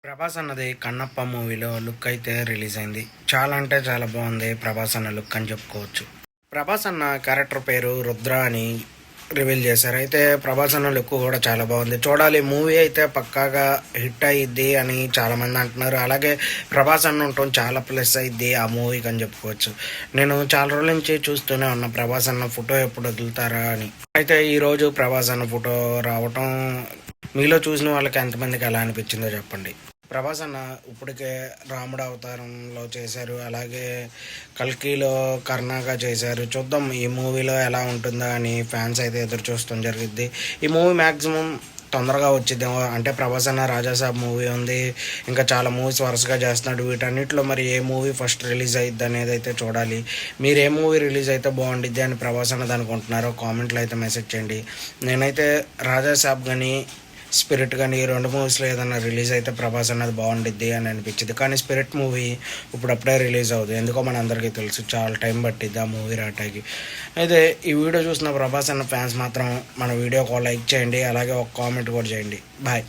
ప్రభాస్ అన్నది కన్నప్ప మూవీలో లుక్ అయితే రిలీజ్ అయింది. చాలా అంటే చాలా బాగుంది ప్రభాస్ అన్న లుక్ అని చెప్పుకోవచ్చు. ప్రభాస్ అన్న క్యారెక్టర్ పేరు రుద్ర అని రివీల్ చేశారు. అయితే ప్రభాస్ అన్న లుక్ కూడా చాలా బాగుంది. చూడాలి, మూవీ అయితే పక్కాగా హిట్ అయ్యిద్ది అని చాలా మంది అంటున్నారు. అలాగే ప్రభాస్ అన్న ఉండటం చాలా ప్లస్ అయ్యిద్ది ఆ మూవీకి అని చెప్పుకోవచ్చు. నేను చాలా రోజుల నుంచి చూస్తూనే ఉన్నా ప్రభాస్ అన్న ఫోటో ఎప్పుడు వదులుతారా అని. అయితే ఈరోజు ప్రభాస్ అన్న ఫోటో రావటం మీలో చూసిన వాళ్ళకి ఎంతమందికి ఎలా అనిపించిందో చెప్పండి. ప్రభాస్ అన్న ఇప్పటికే రాముడు అవతారంలో చేశారు, అలాగే కల్కిలో కర్ణాగా చేశారు. చూద్దాం ఈ మూవీలో ఎలా ఉంటుందో అని ఫ్యాన్స్ అయితే ఎదురు చూస్తాం జరిగిద్ది. ఈ మూవీ మ్యాక్సిమం తొందరగా వచ్చిద్దేమో. అంటే ప్రభాస్ అన్న రాజాసాబ్ మూవీ ఉంది, ఇంకా చాలా మూవీస్ వరుసగా చేస్తున్నాడు. వీటన్నిటిలో మరి ఏ మూవీ ఫస్ట్ రిలీజ్ అయ్యిద్ది అనేది అయితే చూడాలి. మీరు ఏ మూవీ రిలీజ్ అయితే బాగుండిద్ది అని ప్రభాస్ అన్నది అనుకుంటున్నారో కామెంట్లో అయితే మెసేజ్ చేయండి. నేనైతే రాజాసాబ్ కానీ స్పిరిట్ కానీ ఈ రెండు మూవీస్లో ఏదైనా రిలీజ్ అయితే ప్రభాస్ అన్నది బాగుండిద్ది అని అనిపించింది. కానీ స్పిరిట్ మూవీ ఇప్పుడప్పుడే రిలీజ్ అవుతుంది, ఎందుకో మన అందరికీ తెలుసు చాలా టైం పట్టిద్ది ఆ మూవీ రావటానికి. అయితే ఈ వీడియో చూసిన ప్రభాస్ అన్న ఫ్యాన్స్ మాత్రం మన వీడియోకి లైక్ చేయండి, అలాగే ఒక కామెంట్ కూడా చేయండి. బాయ్.